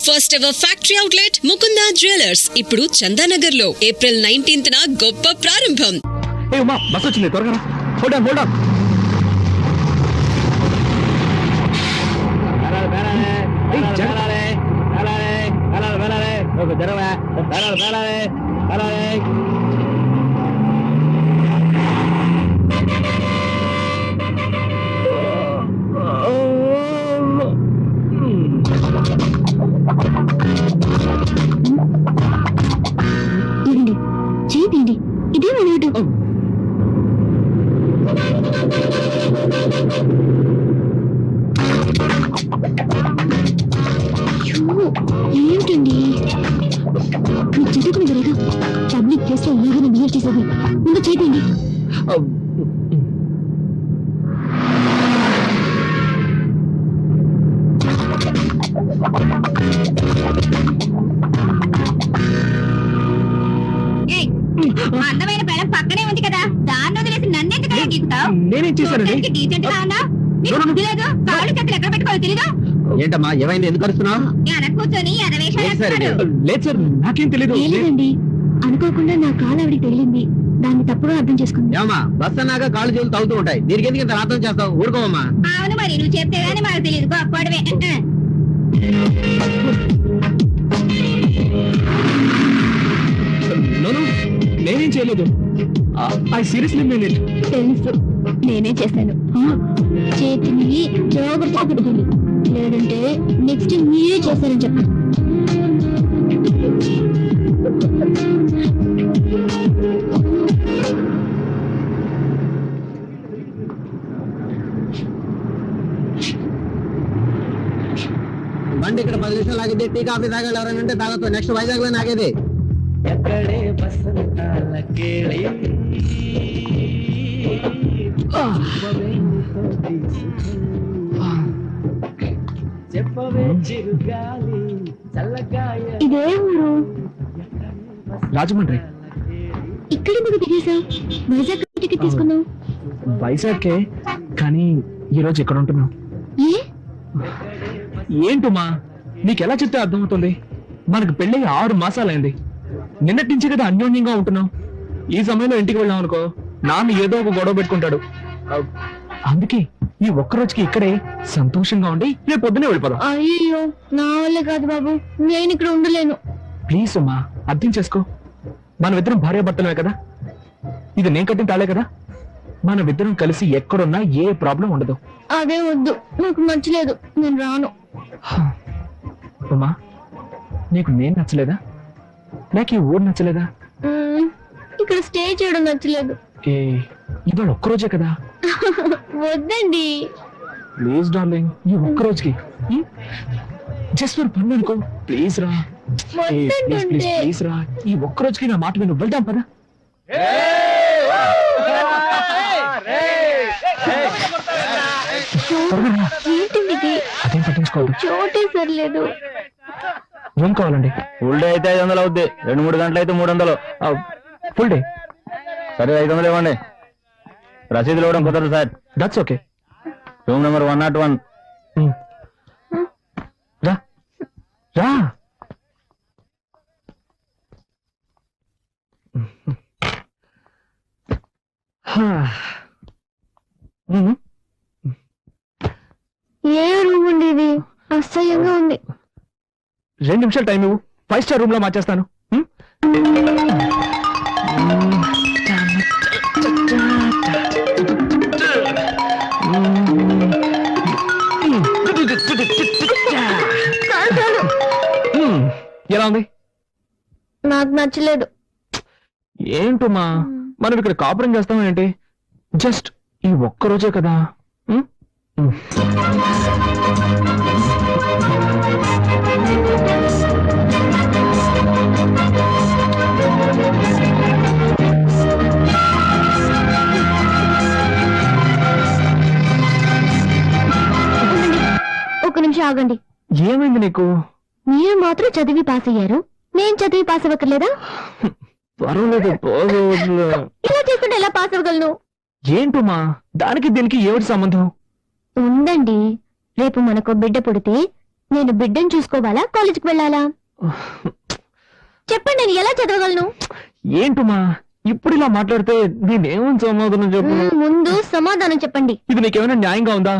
First ever factory outlet Mukunda jewellers ఇప్పుడు చందానగర్ లో April 19th గొప్ప ప్రారంభం. బస్ వచ్చింది, త్వరగా హోల్డ్ ఆన్ హోల్డ్ ఆన్. చేయండి, ఇదే ఏమిటో ఏమిటండి మీరు చదువుకుని కదా పబ్లిక్ ప్లేస్ లో ఎలాగైనా బిహేవ్ చేసేది. ముందు చేయండి. అందమైన పెళ్ళం పక్కనే ఉంది కదా, దాన్ని వదిలేసి నన్నెందుకు గీకుతావు? నేనేం చేశానండి? డీసెంట్ గా ఉన్నా లేదు, కాళ్ళు చేతులు ఎక్కడ పెట్టుకోవాలి తెలీదు. ఏంటమ్మా ఏమైంది, ఎందుకు అరుస్తున్నావు? వెనక కూర్చొని లేదు సార్, నాకేం తెలీదు. లేదండి, అనుకోకుండా నా కాలు ఆవిడికి తగిలింది, దాన్ని తప్పుగా అర్థం చేసుకుంది. ఏమా బస్ అన్నాక కాళ్ళు చేతులు తగ్గుతూ ఉంటాయి, దీనికి ఎందుకు ఇంత అర్థం చేస్తావు? ఊరుకోమమ్మా. అవును మరి, నువ్వు చెప్తే గానీ మాకు తెలియదు, గొప్పడవే. నేనేం చేయలేదు. I seriously mean it. తెలుసు, నేనే చేశాను. చేతిని జాగ్రత్తగా పెట్టుకోండి, లేదంటే నెక్స్ట్ మీరే చేశారని చెప్పండి. బండి ఇక్కడ 10 నిమిషాలు ఆగితే టీ కాఫీ తాగాలి, ఎవరైనా ఉంటే తాగొచ్చు. నెక్స్ట్ వైజాగ్ లో ఆగేది. ఇదే ఊరు? రాజమండ్రి. ఇక్కడ ఎందుకు దిగేశావు? వైజాగ్ టికెట్ తీసుకున్నావు. వైజాగ్కే, కానీ ఈ రోజు ఇక్కడ ఉంటున్నావు. ఏంటమ్మా నీకెలా చెప్తే అర్థమవుతుంది? మనకు పెళ్ళి 6 మాసాలైంది. నిన్నటి నుంచి కదా అన్యోన్యంగా ఉంటున్నాం. ఈ సమయంలో ఇంటికి వెళ్ళాం అనుకో, నాన్న ఏదో ఒక గొడవ పెట్టుకుంటాడు. అందుకే ఈ ఒక్కరోజుకి ఇక్కడే సంతోషంగా ఉండి రేపు పొద్దునే వెళ్ళిపోదాం. అయ్యో, నా వల్లే కాదు బాబు, నేను ఇక్కడ ఉండలేను. ప్లీజ్ అమ్మా, అర్థం చేసుకో. మనమిద్దరం భార్యాభర్తలమే కదా, ఇది నేను కట్టిన తాళే కదా. మనమిద్దరం కలిసి ఎక్కడున్నా ఏ ప్రాబ్లం ఉండదు. అదే వద్దు, నాకు నచ్చలేదు, నేను రాను. అమ్మా, నీకు నేను నచ్చలేదా, లేక ఈ ఊరు నచ్చలేదా? ఇక్కడ స్టే చేయడం నచ్చలేదు. ఇవాళ ఒక్కరోజే కదా. వద్దండి ప్లీజ్ డార్లింగ్, ఈ ఒక్కరోజుకి జస్ట్ ఫర్ ఫన్ అనుకో. ప్లీజ్ రా, ప్లీజ్ రా, ఈ ఒక్కరోజుకి నా మాట విను. వెళ్దాం పదా. ఏంటిది? అదేం పట్టించుకోవద్దు. చోటే సరిలేదు. ఏం కావాలండి? ఫుల్ డే అయితే 500 అవుద్ది, 2-3 గంటలు అయితే 300. ఫుల్ డే సరే 500 ఇవ్వండి. రసీదులు ఇవ్వడం కుదరదు sir. That's okay. Room number 101. రా రా. ఏ రూమ్ అండి ఇది? అసహ్యంగా ఉంది. 2 నిమిషాలు టైం ఇవ్వు, 5 స్టార్ రూమ్ లో మార్చేస్తాను. ఎలా ఉంది? నాకు నచ్చలేదు. ఏంటమ్మా, మనం ఇక్కడ కాపురం చేస్తాం ఏంటి? జస్ట్ ఈ ఒక్కరోజే కదా. ఒక నిమిషం ఆగండి. ఏమైంది నీకు? మీరు మాత్రం చదివి పాస్ అయ్యారు, నేను చదివి పాస్ అవ్వక్కర్లేదా? పర్వాలేదు, ఇలా చేసుకుంటే ఎలా పాస్ అవ్వగలను? ఏంటమ్మా, దానికి దీనికి ఏమిటి సంబంధం? ఉందండి. రేపు మనకు బిడ్డ పుడితే నేను బిడ్డను చూసుకోవాలా కాలేజీకి వెళ్ళాలా చెప్పండి, నేను ఎలా చదవగలను? ఏంటుమా ఇప్పుడు ఇలా మాట్లాడితే నేనేమని సమాధానం చెప్పు? ముందు సమాధానం చెప్పండి. ఇది నీకేమైనా న్యాయంగా ఉందా?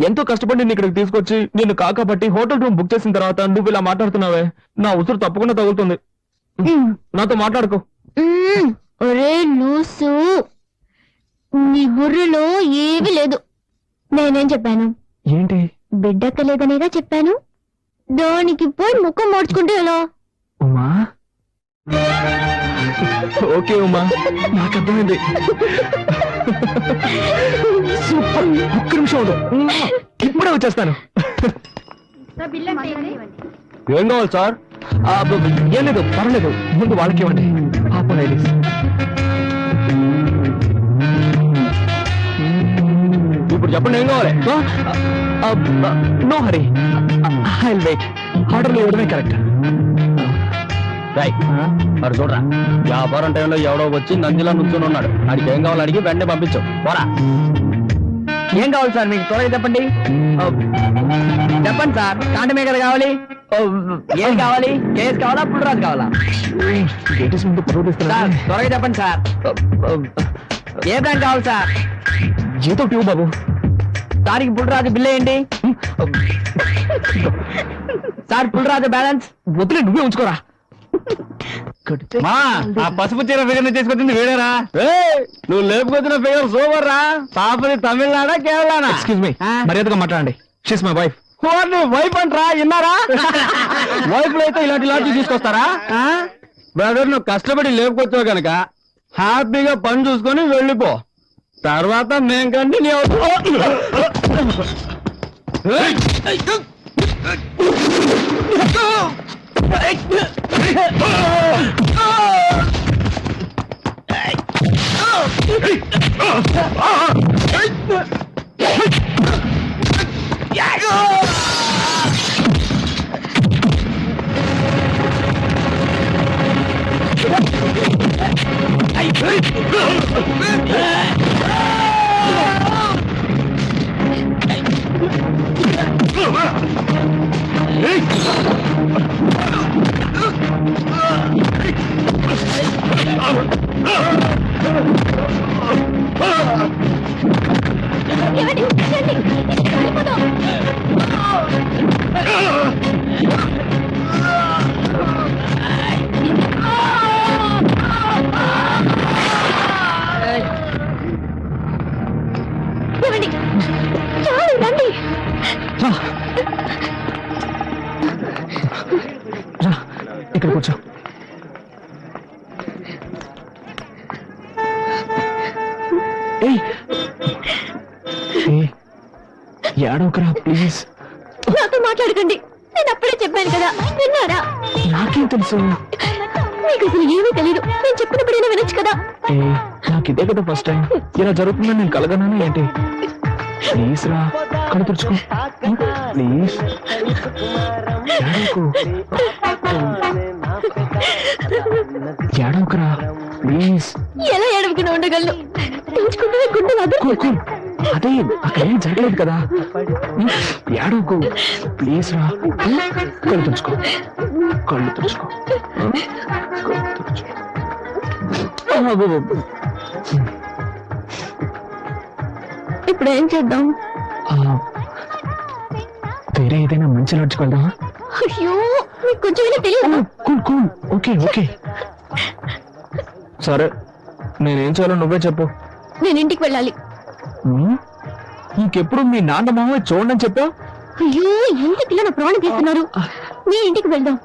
ఎంతో కష్టపడి నిన్ను ఇక్కడికి తీసుకొచ్చి నిన్ను కాకపట్టి హోటల్ రూమ్ బుక్ చేసిన తర్వాత నువ్వు ఇలా మాట్లాడుతున్నావే, నా ఉసురు తప్పకుండా తగులుతుంది. నాతో మాట్లాడుకో. ఒరే లూసు, నీ బుర్రలో ఏమీ లేదు. నేనేం చెప్పాను? ఏంటి? బిడ్డక్కలేదనేగా చెప్పాను. దానికి పోయి ముఖం మార్చుకుంటే ఎలా? ఉమా ఓకే ఉమా, నాకు అర్థమైంది. సూపర్, ఒక్క నిమిషం ఉండు. ఇప్పుడే వచ్చేస్తాను. ఏం కావాలి సార్? ఏం లేదు, పర్లేదు, ముందు వాళ్ళకి ఇవ్వండి. పాప లేడీస్. ఇప్పుడు చెప్పండి ఏం కావాలి? No hurry, I will wait. ఆర్డర్లు ఇవ్వడమే కరెక్ట్. రైట్, మరి చూడరా, వ్యాపారం టైంలో ఎవడో వచ్చి నందిలా నుంచుని ఉన్నాడు. వాడికి ఏం కావాలి అడిగి వెంటనే పంపించు. పోరా. ఏం కావాలి సార్ మీకు? త్వరగా చెప్పండి. చెప్పండి సార్, కాంటమే కదా కావాలి. ఏం కావాలి? కేస్ కావాలా, పుల్లరాజు కావాలా? లేడీస్ ముందు పరువు సార్ తీస్తున్నా. త్వరగా చెప్పండి సార్. ఏ బ్యాంక్ కావాలి సార్? ఏదో ఇవ్వు బాబు. సార్కి పుల్లరాజు బిల్ వేయండి. Sir Pullaraju balance. వదిలే, నువ్వే ఉంచుకోరా. మా ఆ పసుపు చీర ఫిగర్ తీసుకొచ్చింది వీడేరా? నువ్వు లేపుకొచ్చిన ఫిగర్ సూపర్ రా. పాపది తమిళనాడా కేరళనా? ఎక్స్క్యూజ్ మీ, మర్యాదగా మాట్లాడండి. She's my wife. వైఫ్ అంటరా, విన్నారా? వైఫ్ లో అయితే ఇలాంటి తీసుకొస్తారా? బ్రదర్, నువ్వు కష్టపడి లేపుకొచ్చావు కనుక హ్యాపీగా పని చూసుకొని వెళ్ళిపో. తర్వాత మేం కంటిన్యూ ఏమండి? రండి, వెళ్ళిపోదాం. ఏమండి? చాలు, రండి. రా, ఇక్కడ కూర్చో. ఏయ్, ఏడవకరా ప్లీజ్. నాతో మాట్లాడకండి, నేను అప్పుడే చెప్పాను కదా, విన్నారా? నాకేం తెలుసు? మీకు అసలు ఏమీ తెలియదు. నేను చెప్పినప్పుడైనా వినొచ్చు కదా. నాకు ఇదే కదా ఫస్ట్ టైం. ఇలా జరుగుతుందని నేను కలగనాను ఏంటి? ప్లీజ్ రా, కళ్ళు తుడుచుకో ప్లీజ్. ఏడవకరా ప్లీజ్. ఎలా ఏడవకుండా ఉండగలను? తెలుసుకుంటే గుండె వదులు. అదే, అక్కడ ఏం జరగలేదు కదా. ఏడవకు ప్లీజ్ రా. కళ్ళు తుడుచుకో, కళ్ళు తుడుచుకో, కళ్ళు తుడుచుకో. ఇప్పుడు ఏం చేద్దాం? వేరే ఏదైనా మంచి లాడ్జ్కి వెళ్దామా? అయ్యో, మీకు కొంచెం తెలియదు. Cool cool, okay okay. సరే, నేనేం చేయాలో నువ్వే చెప్పు. నేను ఇంటికి వెళ్ళాలి. ఇంకెప్పుడు మీ నాన్న మామయ్య చూడని చెప్పావు? అయ్యో, ఎందుకు నా ప్రాణం తీస్తున్నారు? మీ ఇంటికి వెళ్దాం.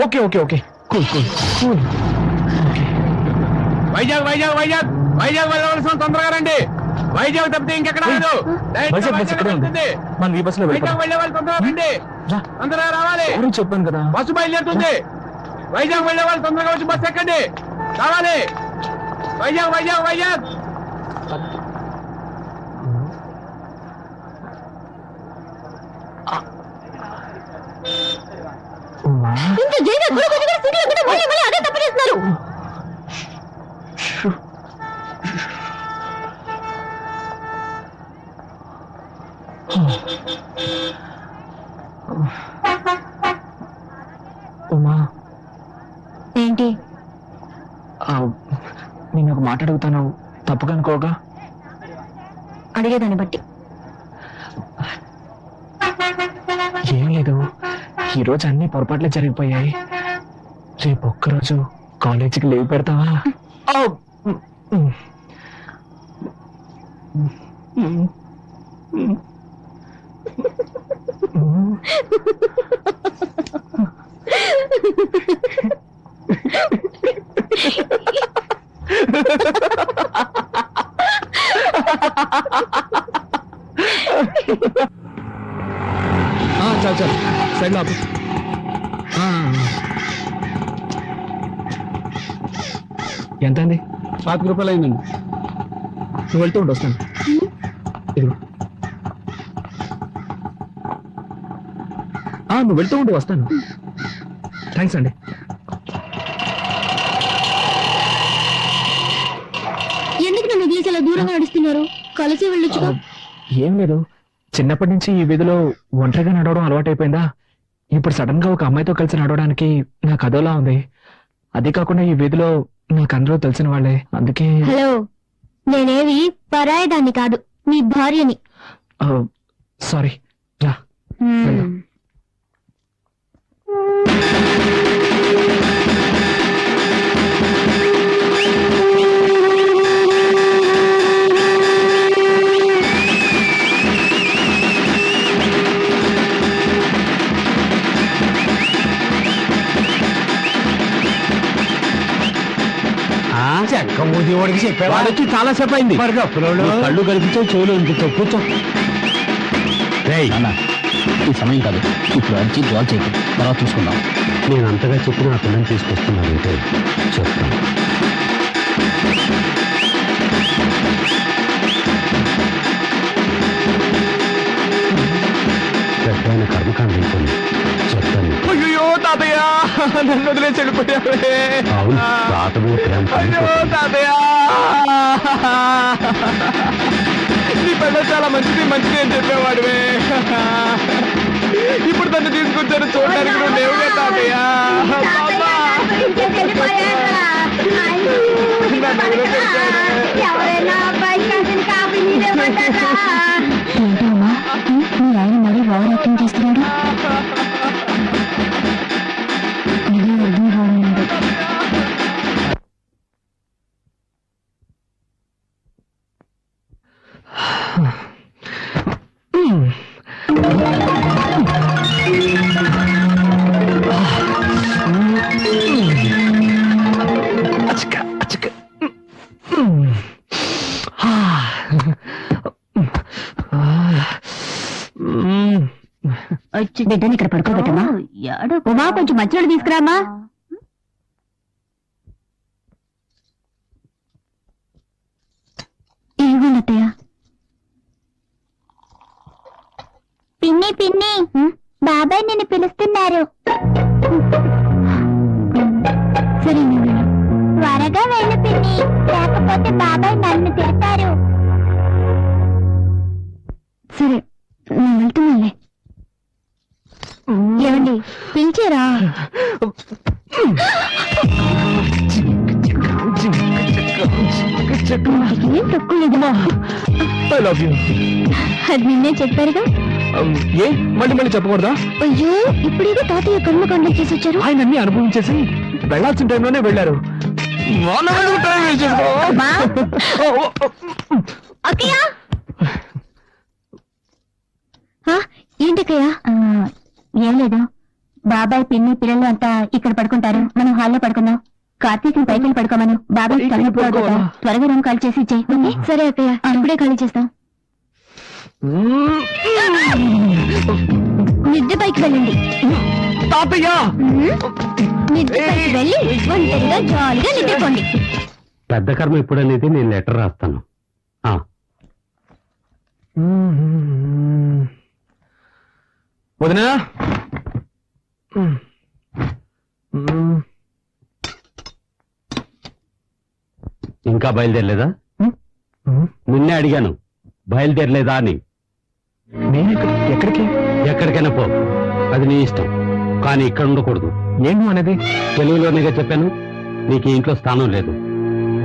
Okay okay okay, cool cool cool. Vizag Vizag Vizag Vizag వెళ్ళవలసిన తొందరగా రండి. వైజాగ్ తప్పితే ఇంకెక్కడ లేదు. వైజాగ్ బస్ ఇక్కడే ఉంది. మనం ఈ బస్సులో వైజాగ్ వెళ్ళే వాళ్ళు తొందరగా రండి. తొందరగా రావాలి. ఎవరు చెప్పాను కదా. బస్సు బయలుదేరుతుంది. వైజాగ్ వెళ్ళే వాళ్ళు తొందరగా వచ్చి బస్సు ఎక్కండి. రావాలి. వైజాగ్ వైజాగ్ వైజాగ్. ఇంత జైలు మళ్ళీ మళ్ళీ అదే తప్పు చేస్తున్నారు. ఉమా ఏంటి? నేను ఒక మాట అడుగుతాను, తప్పుగా అనుకోగా? అడిగేదాన్ని బట్టి. ఏం లేదు, ఈరోజు అన్ని పొరపాట్లే జరిగిపోయాయి. రేపు ఒక్కరోజు కాలేజీకి లీవ్ పెడతావా? చాలు చాలు, సైడ్ లో ఆపు. ఎంత అండి? 5 రూపాయలు అయిందండి. నువ్వు వెళ్తూ ఉండు, వస్తాను. ఇదిగో. నువ్వు వెళ్తూ ఉండు, వస్తాను. థ్యాంక్స్ అండి. ఎందుకు నన్ను వదిలేసి అలా దూరంగా నడుస్తున్నారు? కలిసి వెళ్ళొచ్చుగా. ఏం లేదు, చిన్నప్పటి నుంచి ఈ వీధిలో ఒంటరిగా నడవడం అలవాటైపోయిందా. ఇప్పుడు సడన్ గా ఒక అమ్మాయితో కలిసి నడవడానికి నాకు అదోలా ఉంది. అది కాకుండా ఈ వీధిలో నాకు అందరూ తెలిసిన వాళ్ళే, అందుకే. హలో, నేనేవి పరాయదాన్ని కాదు, మీ భార్యని. సారీ, రా. వాడికి చెప్పాడు, వాడొచ్చి చాలా సేపు అయింది. కళ్ళు కనిపించావు, చెవులు వినిపించావు. కూర్చో. ఈ సమయం కాదు, ఇప్పుడు అడిచి గోల్ చేయకు, తర్వాత చూసుకుందాం. నేను అంతగా చెప్పిన ఆ పిల్లని తీసుకొస్తున్నానంటే చెప్తాను. పెద్దయిన కర్మకాండ అయిపోయింది, చెప్తాను. అయ్యో తాతయ్య, నన్ను వదిలేసి వెళ్ళిపోయావే. అవును, తాత మీద ప్రేమ పండిపోతుంది. తాతయ్య, నీ పెద్ద చాలా మంచిది మంచిది అని చెప్పేవాడివే. ఇప్పుడు తను తీసుకొచ్చారు చూడడానికి, నువ్వు లేవుగా తాతయ్య. ఏంటమ్మా, మీ ఆయన మరీ ఓవర్ యాక్టింగ్ చేస్తున్నాడు. ఇదే అర్థం కావడం లేదు. బిడ్డని ఇక్కడ పడుకోబెట్టమ్మా. ఉమా, కొంచెం మంచినీళ్ళు తీసుకురామా. ఏమన్నా అత్తయ్య? పిన్ని పిన్ని, బాబాయ్ నిన్ను పిలుస్తున్నారు. సరే, త్వరగా వెళ్ళు పిన్ని, లేకపోతే బాబాయ్ నన్ను తిడతారు. సరే, నేను వెళ్తున్నానులే. ఏమండి, పిలిచారా? ఏం తక్కువ లేదుమా. I love you. అది నిన్నే చెప్పారుగా. ఏ మళ్ళీ మళ్ళీ చెప్పకూడదా? అయ్యో, ఇప్పుడేదో తాతయ్య కర్మకాండం చేసి వచ్చారు. ఆయన అన్ని అనుభవించేసి వెళ్లాల్సిన టైంలోనే వెళ్ళారు. అమ్మా. అక్కయ్య, ఏంటక్కయ్య? ఏం లేదు, బాబాయ్ పిన్ని పిల్లలు అంతా ఇక్కడ పడుకుంటారు, మనం హాల్లో పడుకుందాం. కార్తీక్ పైకి వెళ్ళి పడుకోమను. బాబాయ్ త్వరగా రూమ్ ఖాళీ చేసి ఇచ్చేయి. సరే అక్కయ్య, ఇప్పుడే ఖాళీ చేస్తాం. నిద్ర పైకి వెళ్ళండి తాతయ్య. నిద్ర పైకి వెళ్ళి ఒంటరిగా జాలీగా నిద్రపోండి. పెద్ద కర్మ ఎప్పుడనేది నేను లెటర్ రాస్తాను. వదినా, ఇంకా బయలుదేరలేదా? నిన్నే అడిగాను, బయలుదేరలేదా అని. నేను ఎక్కడికి? ఎక్కడికైనా పో, అది నీ ఇష్టం. కానీ ఇక్కడ ఉండకూడదు. ఏంటి అనేది? తెలుగులోనేగా చెప్పాను, నీకు ఈ ఇంట్లో స్థానం లేదు.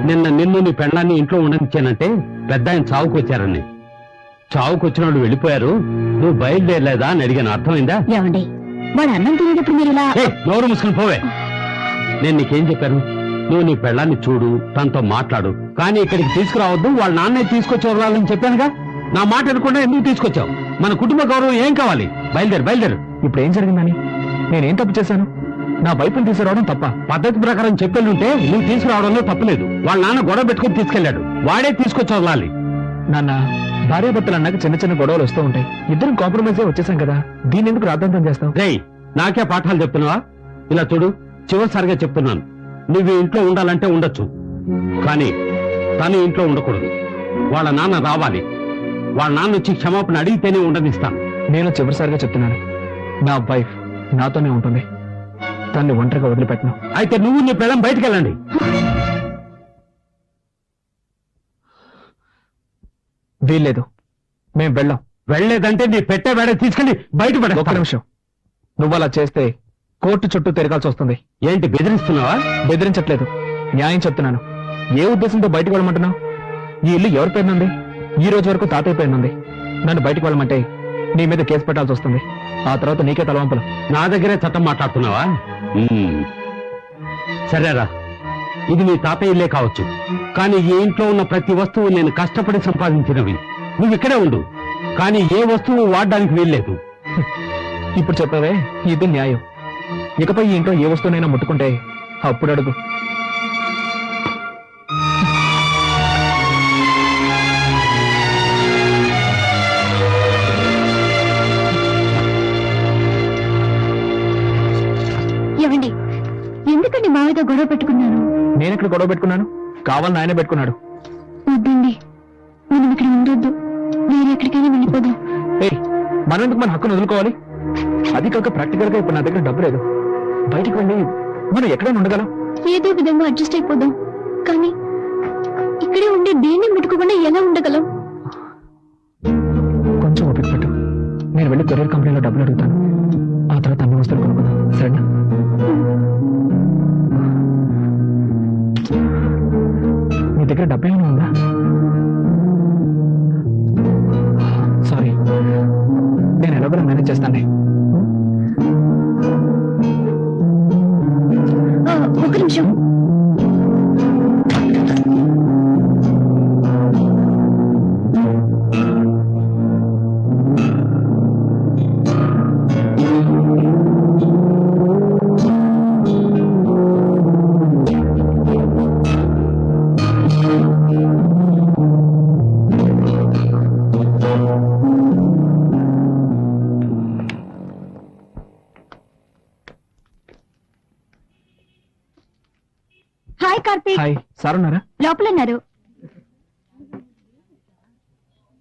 నిన్ను నీ పెళ్ళాన్ని ఇంట్లో ఉండనిచ్చానంటే పెద్ద ఆయన చావుకు వచ్చారని. చావుకు వచ్చిన వాళ్ళు వెళ్ళిపోయారు, నువ్వు బయలుదేరలేదా అని అడిగాను. అర్థమైందా? ఏమండి, వాడు అన్నం తినేటప్పుడు మీరు ఇలా ఏయ్, నోరు మూసుకుని పోవే. నేను నీకేం చెప్పాను? నువ్వు నీ పెళ్ళాన్ని చూడు, తనతో మాట్లాడు, కానీ ఇక్కడికి తీసుకురావద్దు. వాళ్ళ నాన్నే తీసుకొచ్చి వదలాలని చెప్పానుగా. నా మాట అనుకుండా ఎందుకు తీసుకొచ్చావు? మన కుటుంబ గౌరవం ఏం కావాలి? బయలుదేరు. ఇప్పుడు ఏం జరిగిందని? నేనేం తప్పు చేశాను? నా వైపుని తీసుకురావడం తప్ప? పద్ధతి ప్రకారం చెప్పెళ్ళుంటే నువ్వు తీసుకురావడంలో తప్పులేదు. వాళ్ళ నాన్న గొడవ పెట్టుకుని తీసుకెళ్లాడు, వాడే తీసుకొచ్చి వదలాలి. నాన్న, భార్యాభర్తలు అన్నాక చిన్న చిన్న గొడవలు వస్తూ ఉంటాయి. ఇద్దరం కాంప్రమైజ్ అయి వచ్చేసాం కదా, దీన్ని ఎందుకు రాద్ధాంతం చేస్తావు? రేయ్, నాకే పాఠాలు చెప్తున్నావా? ఇలా చూడు, చివరిసారిగా చెప్తున్నాను, నువ్వు ఈ ఇంట్లో ఉండాలంటే ఉండొచ్చు, కానీ తను ఇంట్లో ఉండకూడదు. వాళ్ళ నాన్న రావాలి. వాళ్ళ నాన్న వచ్చి క్షమాపణ అడిగితేనే ఉండనిస్తాను. నేను చివరిసారిగా చెప్తున్నాను, నా వైఫ్ నాతోనే ఉంటుంది, తన్ని ఒంటరిగా వదిలిపెట్టను. అయితే నువ్వు నీ పిల్లం బయటికి వెళ్ళండి. వీల్లేదు, మేం వెళ్ళాం. వెళ్ళలేదంటే నీ పెట్టే వేడ తీసుకెళ్లి బయట ఒక్క పడ. నిమిషం, నువ్వు అలా చేస్తే కోర్టు చుట్టూ తిరగాల్సి వస్తుంది. ఏంటి బెదిరిస్తున్నావా? బెదిరించట్లేదు, న్యాయం చెప్తున్నాను. ఏ ఉద్దేశంతో బయటకు వెళ్ళమంటున్నావు? ఈ ఇల్లు ఎవరి పేరునుంది? ఈ రోజు వరకు తాతయ్య పేరునుంది. నన్ను బయటకు వెళ్ళమంటే నీ మీద కేసు పెట్టాల్సి వస్తుంది. ఆ తర్వాత నీకే తలవంపులు. నా దగ్గరే చట్టం మాట్లాడుతున్నావా? సరేరా, ఇది నీ తాతయ్య ఇల్లే కావచ్చు, కానీ ఈ ఇంట్లో ఉన్న ప్రతి వస్తువు నేను కష్టపడి సంపాదించినవి. నువ్వు ఇక్కడే ఉండు, కానీ ఏ వస్తువు వాడడానికి వీల్లేదు. ఇప్పుడు చెప్పావే, ఇది న్యాయం. ఇకపై ఈ ఇంట్లో ఏ వస్తువునైనా ముట్టుకుంటే అప్పుడు అడుగు. ఏమండి, ఎందుకండి మావితో గొడవ పెట్టుకున్నాను? నేను ఇక్కడ గొడవ పెట్టుకున్నాను? కావాలని ఆయనే పెట్టుకున్నాడు. వద్దండి, మనం ఇక్కడ ఉండొద్దు, వేరే ఎక్కడికైనా వెళ్ళిపోదాం. ఏయ్, మనం ఎందుకు మన హక్కును వదులుకోవాలి? అది కాక ప్రాక్టికల్ గా ఇప్పుడు నా దగ్గర డబ్బు లేదు. బయటికి వెళ్ళి మనం ఎక్కడైనా ఉండగలం. ఏదో విధంగా అడ్జస్ట్ అయిపోదాం, కానీ ఇక్కడే ఉండి దేన్ని ముట్టుకోకుండా ఎలా ఉండగలం? కొంచెం ఓపిక పట్టు, నేను వెళ్ళి కొరియర్ కంపెనీలో డబ్బులు అడుగుతాను. ఆ తర్వాత అన్ని వస్తువులు కొనుక్కుందాం, సరేనా? నీ దగ్గర డబ్బు ఏమైనా ఉందా? సారీ, నేను ఎలాగో మేనేజ్ చేస్తాను. ఒక నిమిషం. హాయ్ కార్తీక్. హాయ్, సార్ ఉన్నారా? లోపల ఉన్నారు.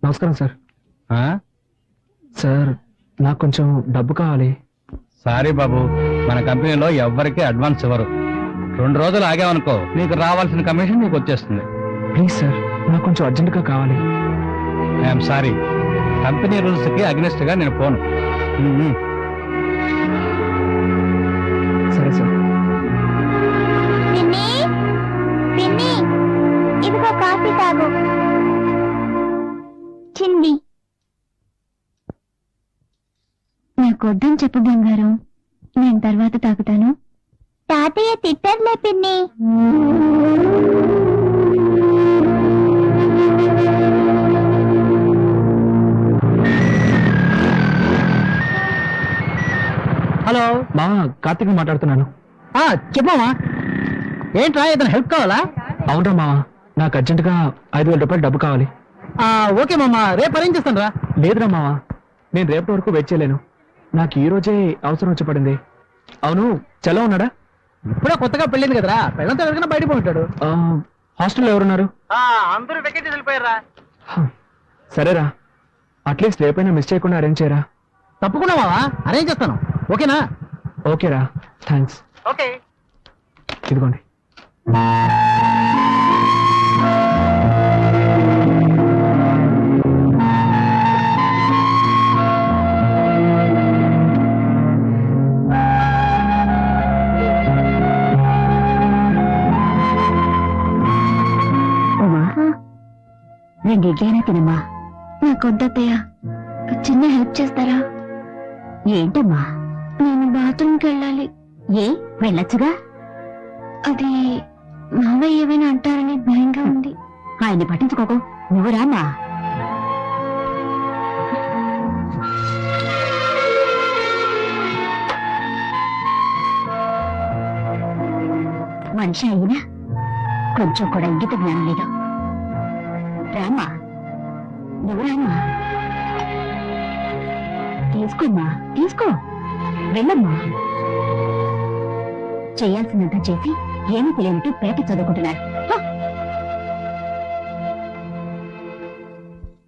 నమస్కారం సార్. సార్, నాకు కొంచెం డబ్బు కావాలి. సారీ బాబు, మన కంపెనీలో ఎవ్వరికీ అడ్వాన్స్ ఇవ్వరు. 2 రోజులు ఆగామనుకో, నీకు రావాల్సిన కమిషన్ నీకు వచ్చేస్తుంది. ప్లీజ్ సార్, నాకు కొంచెం అర్జెంటుగా కావాలి. ఐఎమ్ సారీ, కంపెనీ రూల్స్ కి అగ్నిస్ట్ గా నేను పోను. సరే సార్. ఇదిగో కాఫీ తాగు. చిన్ని, నాకు వద్దని చెప్పు బంగారం, నేను తర్వాత తాగుతాను. తాతయ్య తిట్టర్లే పిన్ని. హలో, మా కార్తీక్ మాట్లాడుతున్నాను. చెప్పమ్మా. ఏంట్రా, ఏదైనా హెల్ప్ కావాలా? అవునరా మావా, నాకు అర్జెంటుగా 5,000 రూపాయలు డబ్బు కావాలి. ఓకే మామా, రేపు అరేంజ్ చేస్తాను రా. లేదురా మావా, నేను రేపటి వరకు వెయిట్ చేయలేను. నాకు ఈ రోజే అవసరం వచ్చి పడింది. అవును, చలో ఉన్నాడా? ఇప్పుడే కొత్తగా పెళ్ళింది కదరా, పెళ్ళంతా ఎవరికైనా బయట పోయింటాడు. హాస్టల్లో ఎవరున్నారు? అందరూ వెకేట్ వెళ్ళిపోయారా. సరేరా, అట్లీస్ట్ రేపైనా మిస్ చేయకుండా అరేంజ్ చేయరా. తప్పకుండా మావా, అరేంజ్ చేస్తాను. ఓకేనా? ఓకేరా, థ్యాంక్స్. ఓకే. ఇదిగోండి. రెండు ఇడ్లైనా తినమ్మా. నాకొద్దత్తయ్య, చిన్న హెల్ప్ చేస్తారా? ఏంటమ్మా? నేను బాత్రూమ్కి వెళ్ళాలి. ఏ వెళ్ళొచ్చుగా. అది మావయ్య ఏమైనా అంటారని భయంగా ఉంది. ఆయన్ని పట్టించుకోకు, నువ్వు రామా. మనిషి అయినా కొంచెం కూడా ఇంగిత జ్ఞానం లేదు. రామా, నువ్వు రామా. తీసుకోమ్మా, తీసుకో, వెళ్ళమ్మా. చేయాల్సినంత చేసి ఏమీ తెలియనట్టు పేట చదువుకుంటున్నారు.